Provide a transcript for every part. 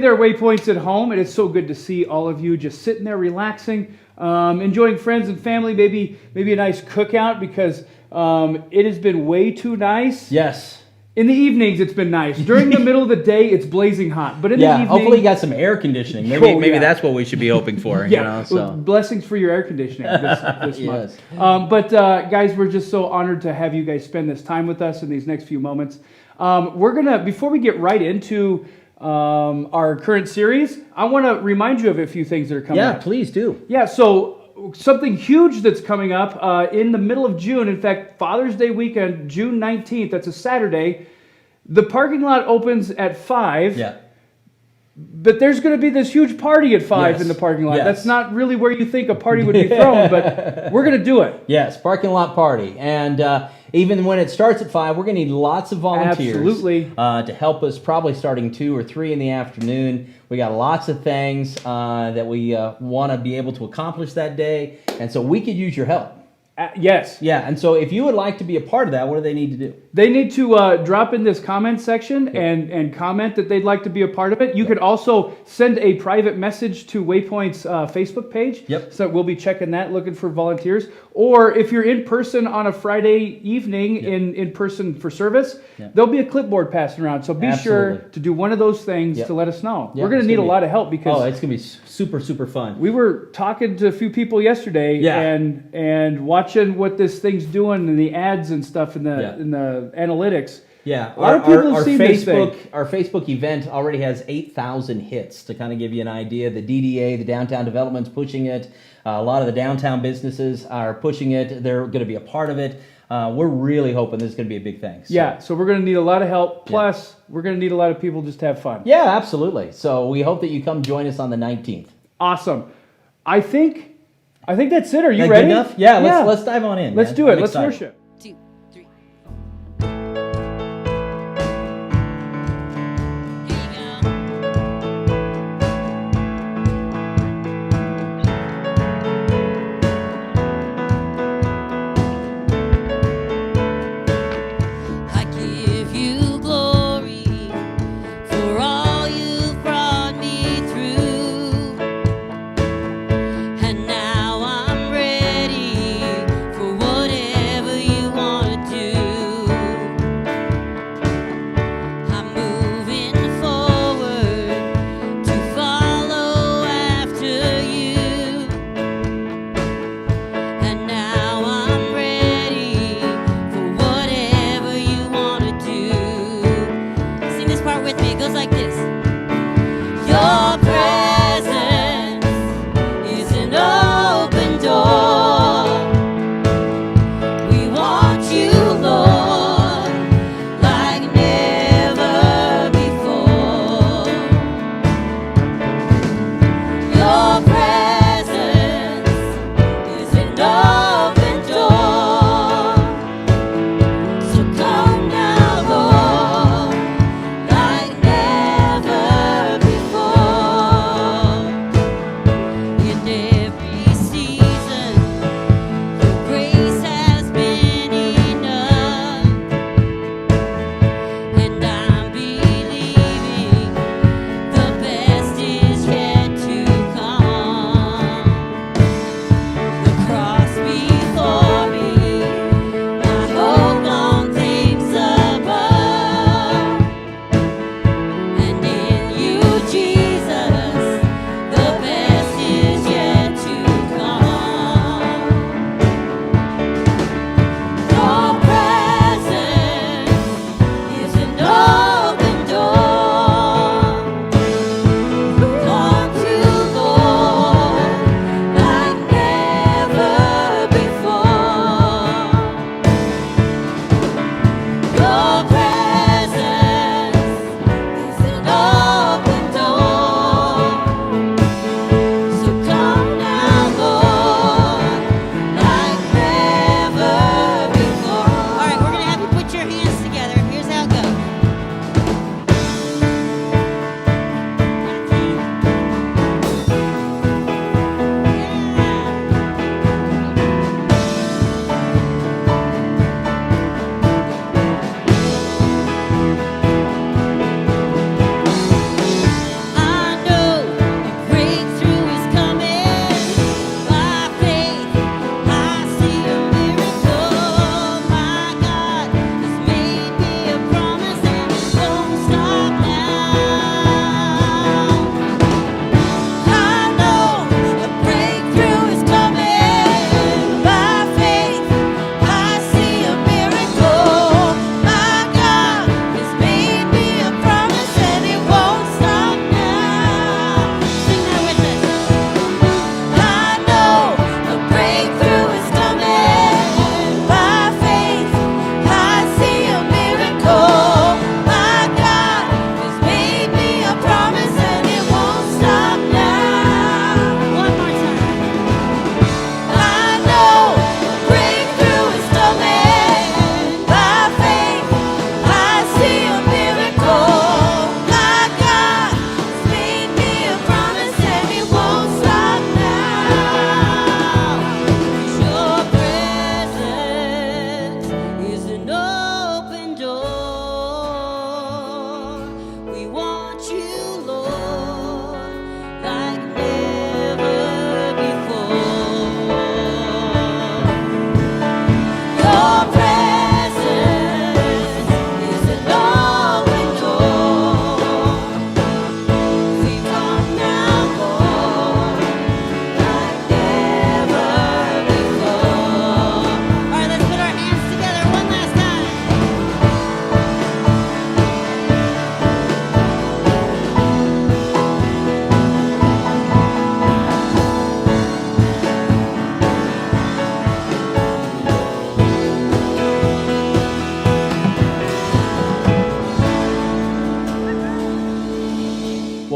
there, Waypoints at home. It is so good to see all of you just sitting there relaxing, enjoying friends and family, maybe a nice cookout because it has been way too nice. Yes. In the evenings, it's been nice. During the middle of the day, it's blazing hot. But in the evening, hopefully you got some air conditioning. Maybe that's what we should be hoping for. Blessings for your air conditioning this yes. month. But guys, we're just so honored to have you guys spend this time with us in these next few moments. We're gonna, before we get right into our current series, I want to remind you of a few things that are coming up. Yeah, please do. Yeah, so something huge that's coming up in the middle of June. In fact, Father's Day weekend, June 19th, that's a Saturday. The parking lot opens at 5. Yeah. But there's going to be this huge party at 5 in the parking lot. Yes. That's not really where you think a party would be thrown, but we're going to do it. Yes, parking lot party. And even when it starts at 5, we're going to need lots of volunteers. Absolutely. To help us, probably starting 2 or 3 in the afternoon. We got lots of things that we want to be able to accomplish that day. And so we could use your help. Yes. Yeah, and so if you would like to be a part of that, what do they need to do? They need to drop in this comment section and comment that they'd like to be a part of it. You could also send a private message to Waypoint's Facebook page. Yep. So we'll be checking that, looking for volunteers. Or if you're in person on a Friday evening in person for service, there'll be a clipboard passing around. So be sure to do one of those things to let us know. We're going to need a lot of help because it's going to be super, super fun. We were talking to a few people yesterday and watching what this thing's doing and the ads and stuff in the analytics. Yeah, a lot of people have seen this thing. Our Facebook event already has 8,000 hits to kind of give you an idea. The DDA, the Downtown Development's pushing it. A lot of the downtown businesses are pushing it. They're going to be a part of it. We're really hoping this is going to be a big thing. So. Yeah, so we're going to need a lot of help. Plus, we're going to need a lot of people just to have fun. Yeah, absolutely. So we hope that you come join us on the 19th. Awesome. I think that's it. Are you ready? Good enough? Yeah, let's dive on in. Let's do it. Let's worship. And now I'm ready for whatever you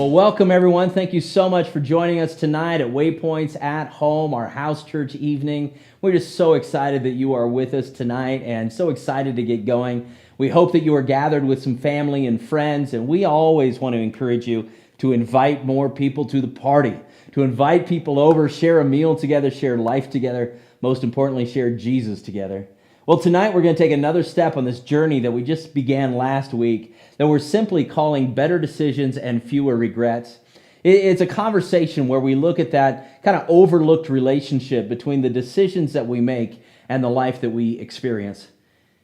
Well, welcome everyone. Thank you so much for joining us tonight at Waypoints at Home, our house church evening. We're just so excited that you are with us tonight and so excited to get going. We hope that you are gathered with some family and friends, and we always want to encourage you to invite more people to the party, to invite people over, share a meal together, share life together, most importantly, share Jesus together. Well, tonight we're going to take another step on this journey that we just began last week that we're simply calling Better Decisions and Fewer Regrets. It's a conversation where we look at that kind of overlooked relationship between the decisions that we make and the life that we experience.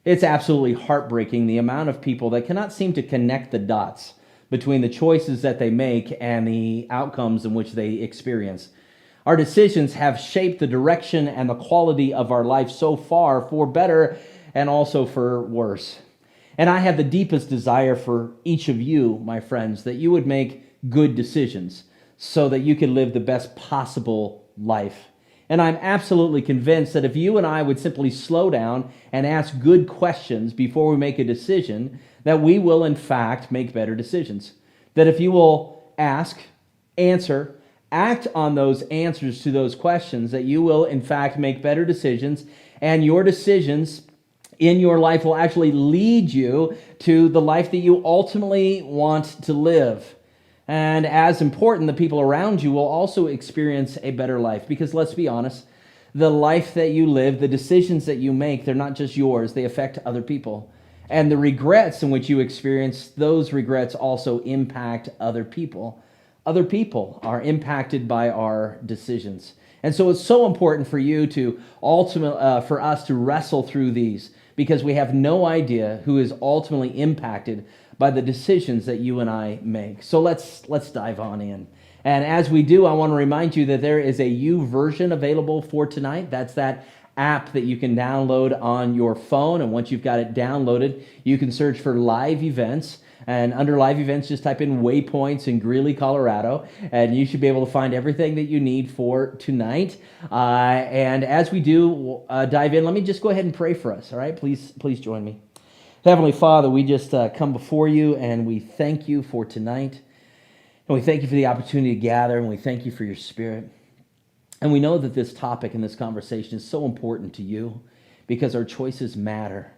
It's absolutely heartbreaking, the amount of people that cannot seem to connect the dots between the choices that they make and the outcomes in which they experience. Our decisions have shaped the direction and the quality of our life so far, for better and also for worse. And I have the deepest desire for each of you, my friends, that you would make good decisions so that you can live the best possible life. And I'm absolutely convinced that if you and I would simply slow down and ask good questions before we make a decision, that we will in fact make better decisions. That if you will ask, answer, act on those answers to those questions, that you will in fact make better decisions, and your decisions in your life will actually lead you to the life that you ultimately want to live. And as important, the people around you will also experience a better life. Because let's be honest, the life that you live, the decisions that you make, they're not just yours, they affect other people. And the regrets in which you experience, those regrets also impact other people. Other people are impacted by our decisions. And so it's so important for you to for us to wrestle through these, because we have no idea who is ultimately impacted by the decisions that you and I make. So let's dive on in. And as we do, I want to remind you that there is a U version available for tonight. That's that app that you can download on your phone. And once you've got it downloaded, you can search for live events. And under live events, just type in Waypoints in Greeley, Colorado, and you should be able to find everything that you need for tonight. And as we do dive in, let me just go ahead and pray for us, all right? Please join me. Heavenly Father, we just come before you, and we thank you for tonight. And we thank you for the opportunity to gather, and we thank you for your Spirit. And we know that this topic and this conversation is so important to you because our choices matter.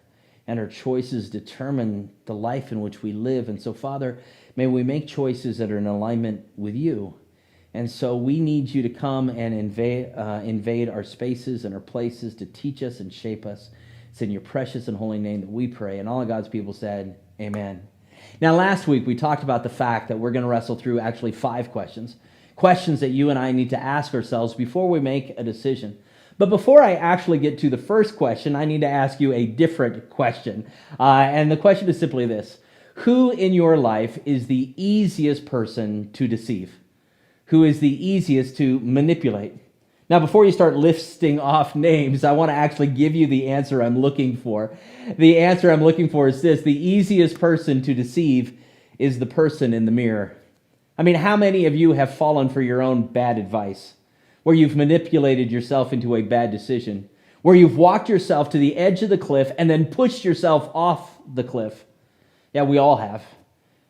And our choices determine the life in which we live. And so, Father, may we make choices that are in alignment with you. And so we need you to come and invade our spaces and our places to teach us and shape us. It's in your precious and holy name that we pray. And all of God's people said, amen. Now, last week, we talked about the fact that we're going to wrestle through actually 5 questions. Questions that you and I need to ask ourselves before we make a decision. But before I actually get to the first question, I need to ask you a different question. And the question is simply this. Who in your life is the easiest person to deceive? Who is the easiest to manipulate? Now, before you start listing off names, I want to actually give you the answer I'm looking for. The answer I'm looking for is this. The easiest person to deceive is the person in the mirror. I mean, how many of you have fallen for your own bad advice? Where you've manipulated yourself into a bad decision, where you've walked yourself to the edge of the cliff and then pushed yourself off the cliff. Yeah, we all have.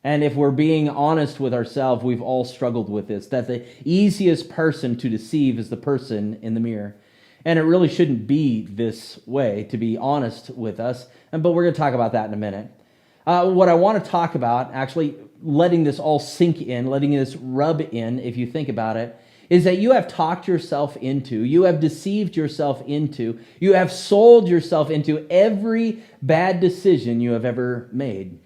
And if we're being honest with ourselves, we've all struggled with this, that the easiest person to deceive is the person in the mirror. And it really shouldn't be this way, to be honest with us, but we're going to talk about that in a minute. What I want to talk about, actually letting this all sink in, letting this rub in, if you think about it, is that you have talked yourself into, you have deceived yourself into, you have sold yourself into every bad decision you have ever made.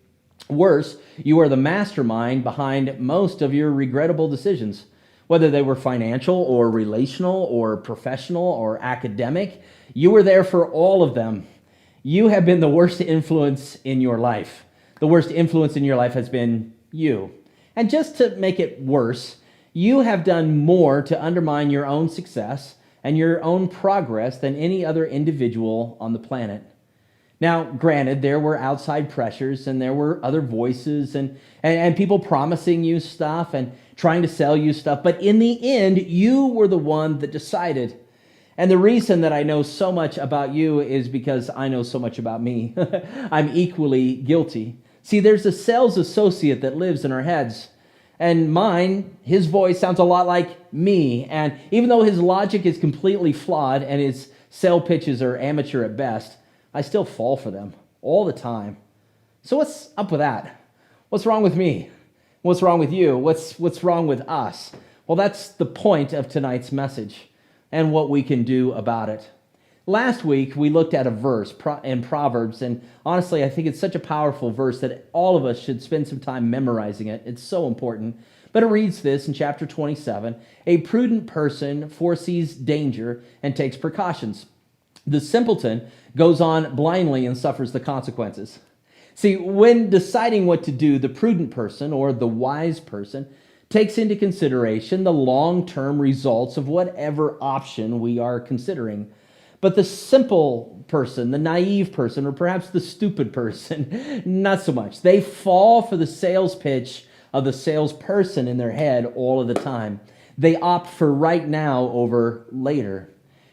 Worse, you are the mastermind behind most of your regrettable decisions, whether they were financial or relational or professional or academic. You were there for all of them. You have been the worst influence in your life. The worst influence in your life has been you. And just to make it worse, you have done more to undermine your own success and your own progress than any other individual on the planet. Now, granted, there were outside pressures and there were other voices and people promising you stuff and trying to sell you stuff, but in the end, you were the one that decided. And the reason that I know so much about you is because I know so much about me. I'm equally guilty. See, there's a sales associate that lives in our heads. And mine, his voice sounds a lot like me. And even though his logic is completely flawed and his sale pitches are amateur at best, I still fall for them all the time. So what's up with that? What's wrong with me? What's wrong with you? What's wrong with us? Well, that's the point of tonight's message and what we can do about it. Last week, we looked at a verse in Proverbs, and honestly, I think it's such a powerful verse that all of us should spend some time memorizing it. It's so important. But it reads this in chapter 27, "A prudent person foresees danger and takes precautions. The simpleton goes on blindly and suffers the consequences." See, when deciding what to do, the prudent person, or the wise person, takes into consideration the long-term results of whatever option we are considering. But the simple person, the naive person, or perhaps the stupid person, not so much. They fall for the sales pitch of the salesperson in their head all of the time. They opt for right now over later.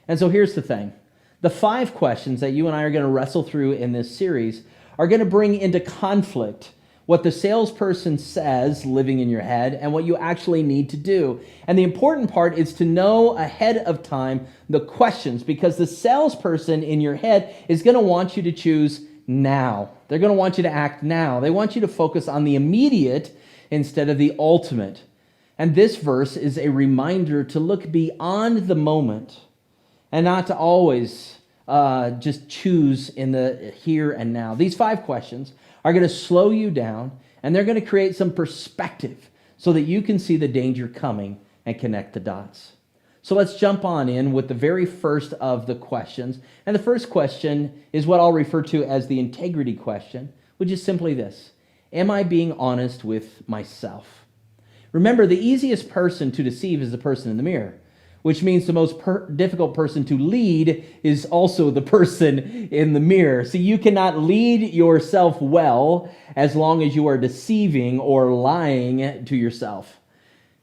And so here's the thing. The 5 questions that you and I are going to wrestle through in this series are going to bring into conflict what the salesperson says living in your head and what you actually need to do. And the important part is to know ahead of time the questions, because the salesperson in your head is going to want you to choose now. They're going to want you to act now. They want you to focus on the immediate instead of the ultimate. And this verse is a reminder to look beyond the moment and not to always just choose in the here and now. These 5 questions are going to slow you down, and they're going to create some perspective so that you can see the danger coming and connect the dots. So let's jump on in with the very first of the questions. And the first question is what I'll refer to as the integrity question, which is simply this: am I being honest with myself? Remember, the easiest person to deceive is the person in the mirror, which means the most difficult person to lead is also the person in the mirror. See, you cannot lead yourself well as long as you are deceiving or lying to yourself.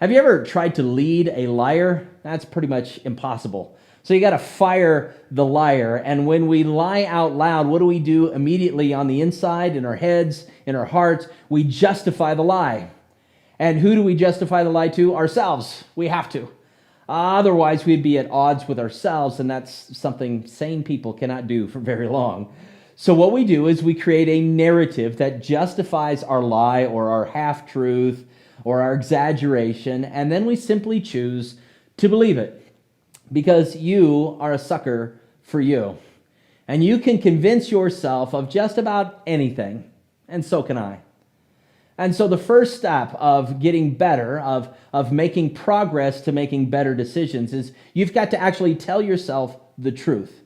Have you ever tried to lead a liar? That's pretty much impossible. So you got to fire the liar. And when we lie out loud, what do we do immediately on the inside, in our heads, in our hearts? We justify the lie. And who do we justify the lie to? Ourselves. We have to. Otherwise, we'd be at odds with ourselves, and that's something sane people cannot do for very long. So what we do is we create a narrative that justifies our lie or our half-truth or our exaggeration, and then we simply choose to believe it because you are a sucker for you. And you can convince yourself of just about anything, and so can I. And so the first step of getting better, of making progress to making better decisions, is you've got to actually tell yourself the truth.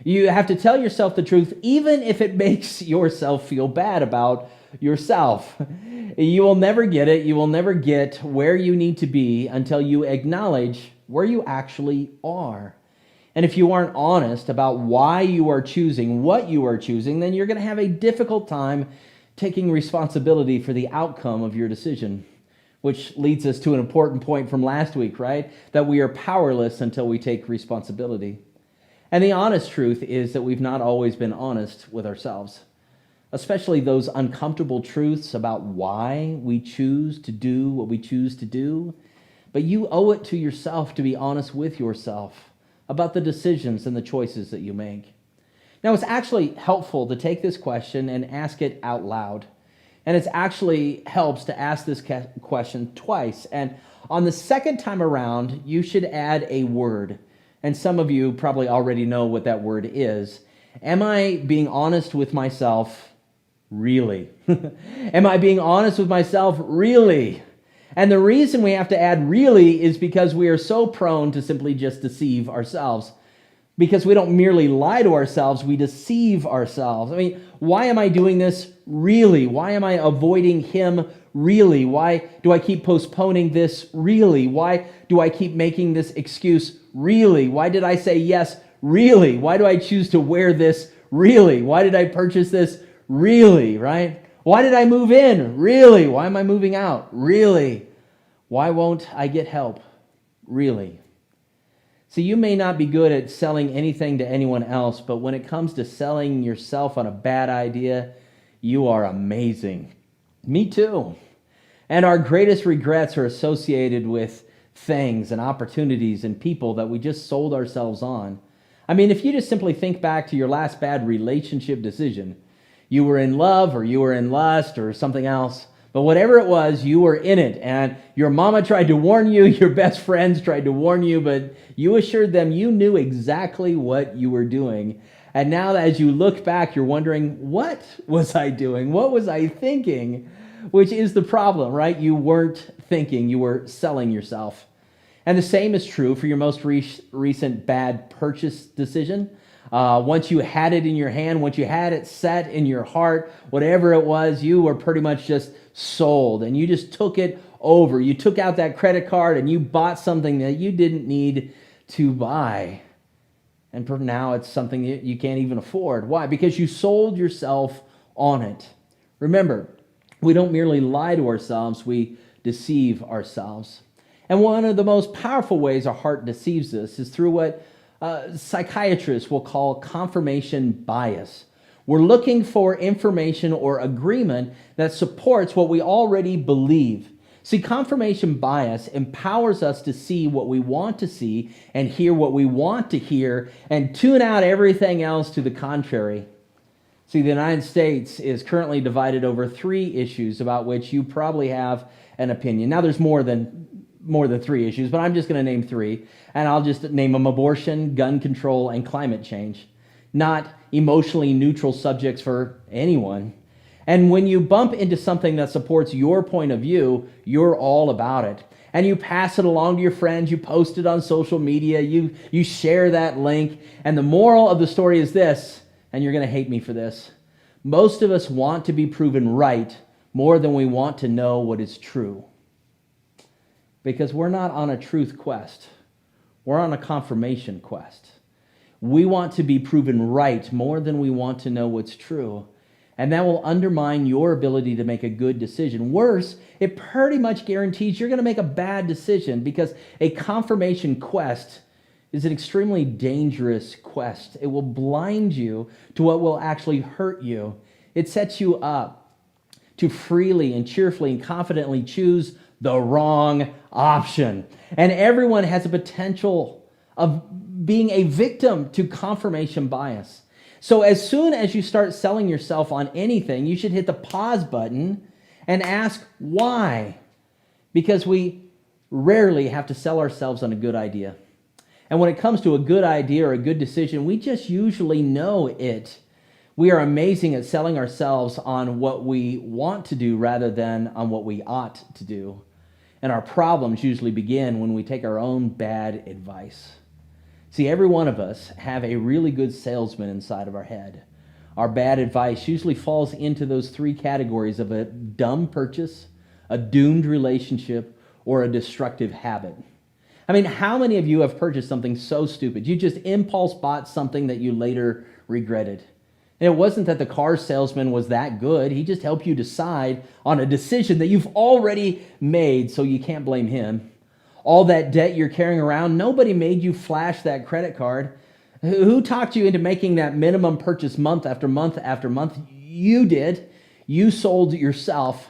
You have to tell yourself the truth, even if it makes yourself feel bad about yourself. You will never get it. You will never get where you need to be until you acknowledge where you actually are. And if you aren't honest about why you are choosing what you are choosing, then you're going to have a difficult time taking responsibility for the outcome of your decision, which leads us to an important point from last week, right? That we are powerless until we take responsibility. And the honest truth is that we've not always been honest with ourselves, especially those uncomfortable truths about why we choose to do what we choose to do. But you owe it to yourself to be honest with yourself about the decisions and the choices that you make. Now, it's actually helpful to take this question and ask it out loud. And it actually helps to ask this question twice. And on the second time around, you should add a word. And some of you probably already know what that word is. Am I being honest with myself? Really? Am I being honest with myself? Really? And the reason we have to add really is because we are so prone to simply just deceive ourselves. Because we don't merely lie to ourselves, we deceive ourselves. I mean, why am I doing this? Really? Why am I avoiding him? Really? Why do I keep postponing this? Really? Why do I keep making this excuse? Really? Why did I say yes? Really? Why do I choose to wear this? Really? Why did I purchase this? Really? Right? Why did I move in? Really? Why am I moving out? Really? Why won't I get help? Really? See, you may not be good at selling anything to anyone else, but when it comes to selling yourself on a bad idea, you are amazing. Me too. And our greatest regrets are associated with things and opportunities and people that we just sold ourselves on. I mean, if you just simply think back to your last bad relationship decision, you were in love or you were in lust or something else, but whatever it was, you were in it. And your mama tried to warn you, your best friends tried to warn you, but you assured them you knew exactly what you were doing. And now as you look back, you're wondering, what was I doing? What was I thinking? Which is the problem, right? You weren't thinking, you were selling yourself. And the same is true for your most recent bad purchase decision. Once you had it in your hand, once you had it set in your heart, whatever it was, you were pretty much just sold and you just took it over. You took out that credit card and you bought something that you didn't need to buy. And for now, it's something that you can't even afford. Why? Because you sold yourself on it. Remember, we don't merely lie to ourselves, we deceive ourselves. And one of the most powerful ways our heart deceives us is through what psychiatrists will call confirmation bias. We're looking for information or agreement that supports what we already believe. See, confirmation bias empowers us to see what we want to see and hear what we want to hear and tune out everything else to the contrary. See, the United States is currently divided over 3 issues about which you probably have an opinion. Now, there's more than 3 issues, but I'm just going to name 3, and I'll just name them: abortion, gun control, and climate change. Not emotionally neutral subjects for anyone. And when you bump into something that supports your point of view, you're all about it. And you pass it along to your friends, you post it on social media, you share that link, and the moral of the story is this, and you're going to hate me for this: most of us want to be proven right more than we want to know what is true. Because we're not on a truth quest. We're on a confirmation quest. We want to be proven right more than we want to know what's true. And that will undermine your ability to make a good decision. Worse, it pretty much guarantees you're going to make a bad decision, because a confirmation quest is an extremely dangerous quest. It will blind you to what will actually hurt you. It sets you up to freely and cheerfully and confidently choose the wrong option. And everyone has a potential of being a victim to confirmation bias. So as soon as you start selling yourself on anything, you should hit the pause button and ask why. Because we rarely have to sell ourselves on a good idea. And when it comes to a good idea or a good decision, we just usually know it. We are amazing at selling ourselves on what we want to do rather than on what we ought to do. And our problems usually begin when we take our own bad advice. See, every one of us have a really good salesman inside of our head. Our bad advice usually falls into those 3 categories of a dumb purchase, a doomed relationship, or a destructive habit. I mean, how many of you have purchased something so stupid? You just impulse bought something that you later regretted. And it wasn't that the car salesman was that good. He just helped you decide on a decision that you've already made, so you can't blame him. All that debt you're carrying around, nobody made you flash that credit card. Who talked you into making that minimum purchase month after month after month? You did. You sold yourself.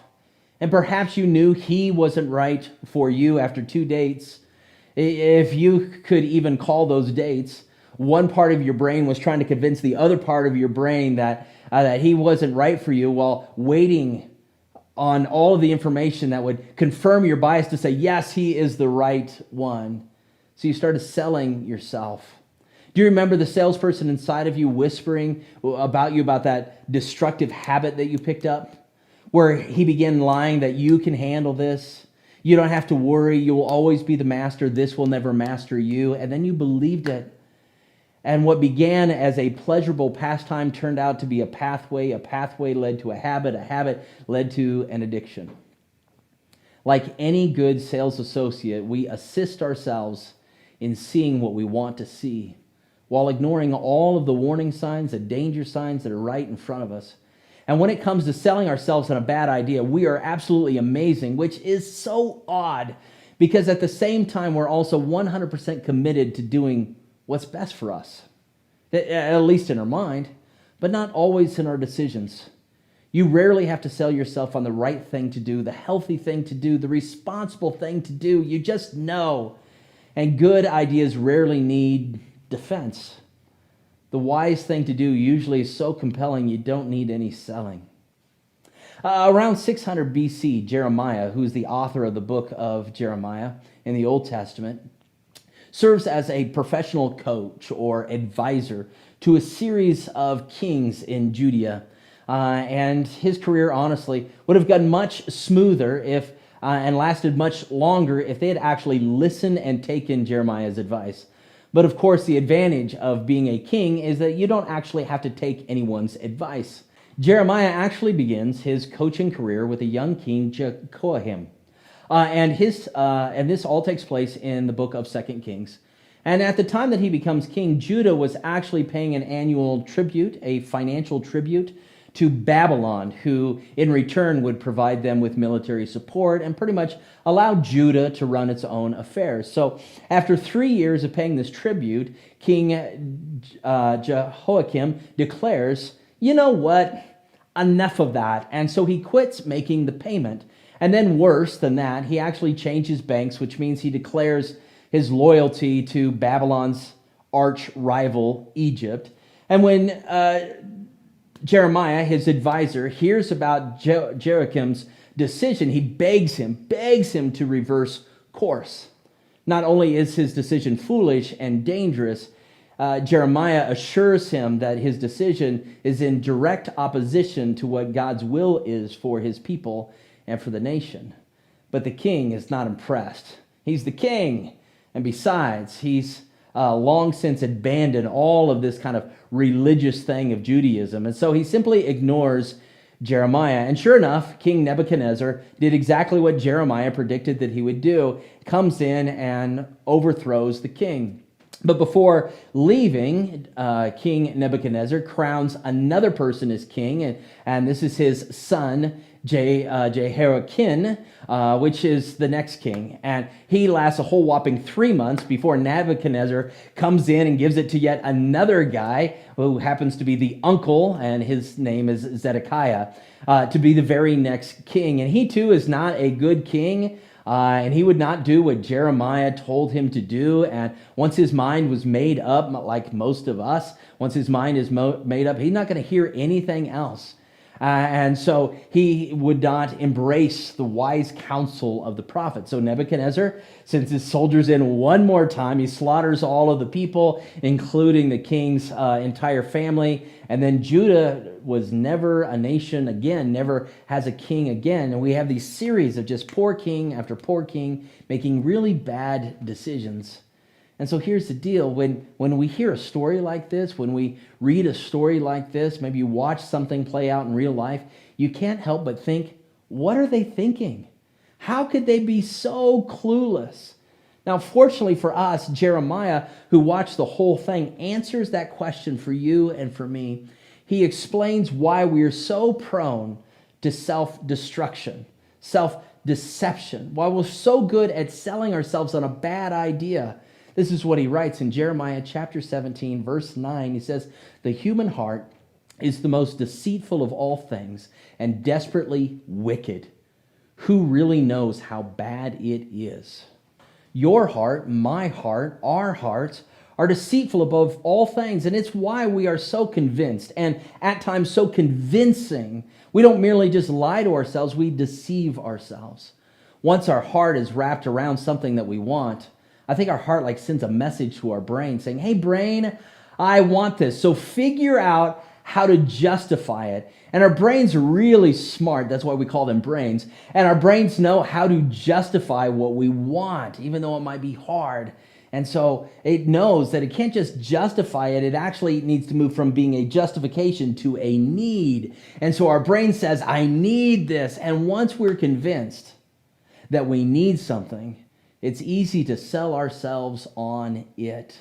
And perhaps you knew he wasn't right for you after 2 dates. If you could even call those dates. One part of your brain was trying to convince the other part of your brain that he wasn't right for you, while waiting on all of the information that would confirm your bias to say, yes, he is the right one. So you started selling yourself. Do you remember the salesperson inside of you whispering about that destructive habit that you picked up? Where he began lying that you can handle this. You don't have to worry. You will always be the master. This will never master you. And then you believed it. And what began as a pleasurable pastime turned out to be a pathway led to a habit led to an addiction. Like any good sales associate, we assist ourselves in seeing what we want to see, while ignoring all of the warning signs, the danger signs that are right in front of us. And when it comes to selling ourselves on a bad idea, we are absolutely amazing, which is so odd, because at the same time, we're also 100% committed to doing what's best for us, at least in our mind, but not always in our decisions. You rarely have to sell yourself on the right thing to do, the healthy thing to do, the responsible thing to do. You just know. And good ideas rarely need defense. The wise thing to do usually is so compelling you don't need any selling. Around 600 BC, Jeremiah, who's the author of the book of Jeremiah in the Old Testament, serves as a professional coach or advisor to a series of kings in Judea. And his career, honestly, would have gotten much smoother if and lasted much longer if they had actually listened and taken Jeremiah's advice. But of course, the advantage of being a king is that you don't actually have to take anyone's advice. Jeremiah actually begins his coaching career with a young king, Jehoiakim. And this all takes place in the book of 2 Kings. And at the time that he becomes king, Judah was actually paying an annual tribute, a financial tribute, to Babylon, who in return would provide them with military support and pretty much allow Judah to run its own affairs. So after 3 years of paying this tribute, King Jehoiakim declares, you know what, enough of that. And so he quits making the payment. And then worse than that, he actually changes banks, which means he declares his loyalty to Babylon's arch rival, Egypt. And when Jeremiah, his advisor, hears about Jehoiakim's decision, he begs him to reverse course. Not only is his decision foolish and dangerous, Jeremiah assures him that his decision is in direct opposition to what God's will is for his people and for the nation. But the king is not impressed. He's the king. And besides, he's long since abandoned all of this kind of religious thing of Judaism. And so he simply ignores Jeremiah. And sure enough, King Nebuchadnezzar did exactly what Jeremiah predicted that he would do. Comes in and overthrows the king. But before leaving, King Nebuchadnezzar crowns another person as king, and this is his son, Jehoiakim, which is the next king. And he lasts a whole whopping 3 months before Nebuchadnezzar comes in and gives it to yet another guy who happens to be the uncle, and his name is Zedekiah, to be the very next king. And he too is not a good king. And he would not do what Jeremiah told him to do. And once his mind was made up, like most of us, once his mind is made up, he's not going to hear anything else. And so he would not embrace the wise counsel of the prophet. So Nebuchadnezzar sends his soldiers in one more time. He slaughters all of the people, including the king's entire family. And then Judah was never a nation again, never has a king again. And we have these series of just poor king after poor king making really bad decisions. And so here's the deal. When we hear a story like this, when we read a story like this, maybe you watch something play out in real life, you can't help but think, what are they thinking? How could they be so clueless? Now, fortunately for us, Jeremiah, who watched the whole thing, answers that question for you and for me. He explains why we are so prone to self-destruction, self-deception, why we're so good at selling ourselves on a bad idea. This is what he writes in Jeremiah chapter 17, verse 9. He says, "The human heart is the most deceitful of all things and desperately wicked. Who really knows how bad it is?" Your heart, my heart, our hearts are deceitful above all things, and it's why we are so convinced, and at times so convincing. We don't merely just lie to ourselves, we deceive ourselves. Once our heart is wrapped around something that we want, I think our heart sends a message to our brain saying, hey brain, I want this. So figure out how to justify it. And our brains are really smart. That's why we call them brains. And our brains know how to justify what we want, even though it might be hard. And so it knows that it can't just justify it. It actually needs to move from being a justification to a need. And so our brain says, I need this. And once we're convinced that we need something, it's easy to sell ourselves on it.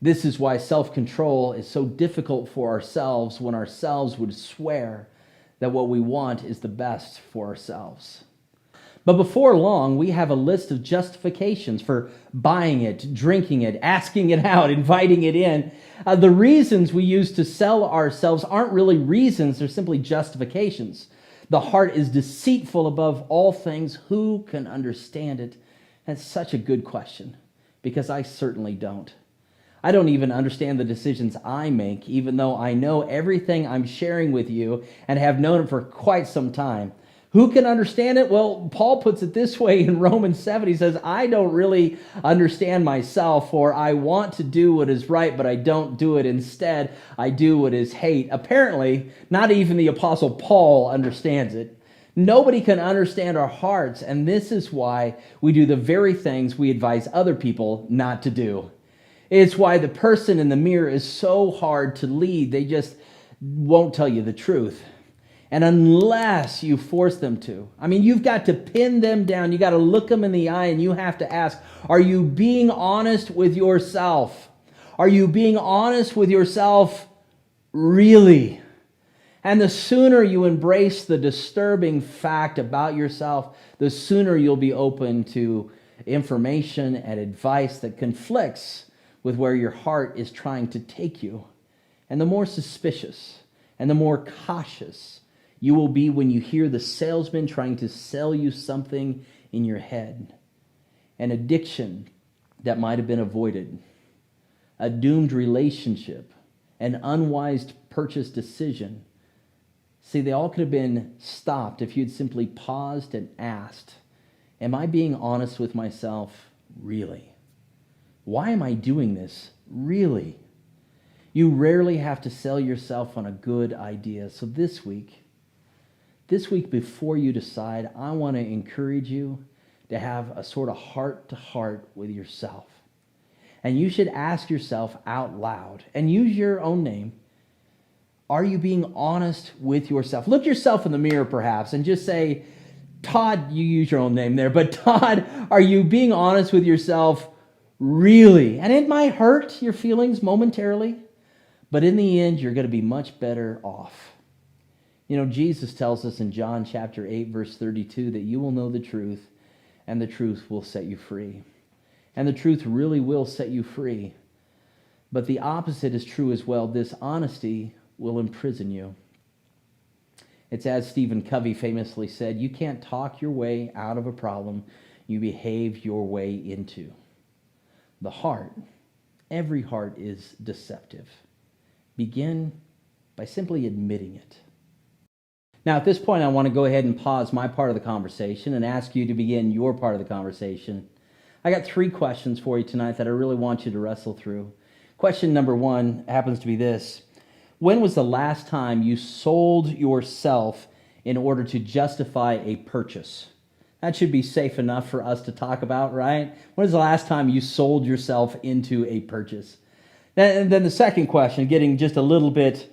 This is why self-control is so difficult for ourselves when ourselves would swear that what we want is the best for ourselves. But before long, we have a list of justifications for buying it, drinking it, asking it out, inviting it in. The reasons we use to sell ourselves aren't really reasons, they're simply justifications. The heart is deceitful above all things. Who can understand it? That's such a good question, because I certainly don't. I don't even understand the decisions I make, even though I know everything I'm sharing with you and have known it for quite some time. Who can understand it? Well, Paul puts it this way in Romans 7. He says, I don't really understand myself, for I want to do what is right, but I don't do it. Instead, I do what is hate. Apparently, not even the Apostle Paul understands it. Nobody can understand our hearts, and this is why we do the very things we advise other people not to do. It's why the person in the mirror is so hard to lead. They just won't tell you the truth. And unless you force them to, you've got to pin them down. You got to look them in the eye, and you have to ask, are you being honest with yourself? Are you being honest with yourself really? And the sooner you embrace the disturbing fact about yourself, the sooner you'll be open to information and advice that conflicts with where your heart is trying to take you. And the more suspicious and the more cautious you will be when you hear the salesman trying to sell you something in your head. An addiction that might have been avoided, a doomed relationship, an unwise purchase decision. See, they all could have been stopped if you'd simply paused and asked, am I being honest with myself really? Why am I doing this really? You rarely have to sell yourself on a good idea. So this week before you decide, I want to encourage you to have a sort of heart-to-heart with yourself. And you should ask yourself out loud and use your own name, are you being honest with yourself? Look yourself in the mirror perhaps and just say, Todd, you use your own name there, but Todd, are you being honest with yourself really? And it might hurt your feelings momentarily, but in the end, you're going to be much better off. Jesus tells us in John chapter 8, verse 32, that you will know the truth, and the truth will set you free. And the truth really will set you free. But the opposite is true as well. Dishonesty will imprison you. It's as Stephen Covey famously said, you can't talk your way out of a problem, you behave your way into. The heart, every heart is deceptive. Begin by simply admitting it. Now, at this point, I want to go ahead and pause my part of the conversation and ask you to begin your part of the conversation. I got 3 questions for you tonight that I really want you to wrestle through. Question number 1 happens to be this. When was the last time you sold yourself in order to justify a purchase? That should be safe enough for us to talk about, right? When was the last time you sold yourself into a purchase? And then the second question, getting just a little bit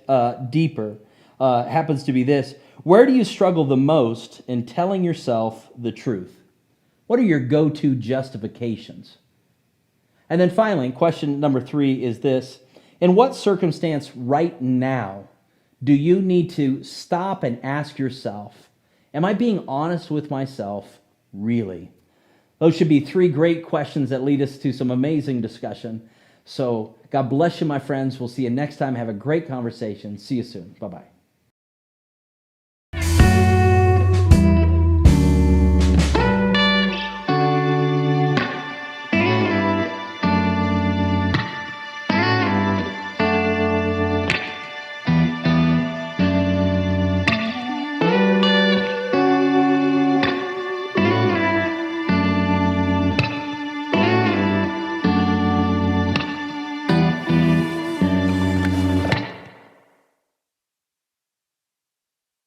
deeper, happens to be this. Where do you struggle the most in telling yourself the truth? What are your go-to justifications? And then finally, question number 3 is this. In what circumstance right now do you need to stop and ask yourself, am I being honest with myself really? Those should be 3 great questions that lead us to some amazing discussion. So God bless you, my friends. We'll see you next time. Have a great conversation. See you soon. Bye-bye.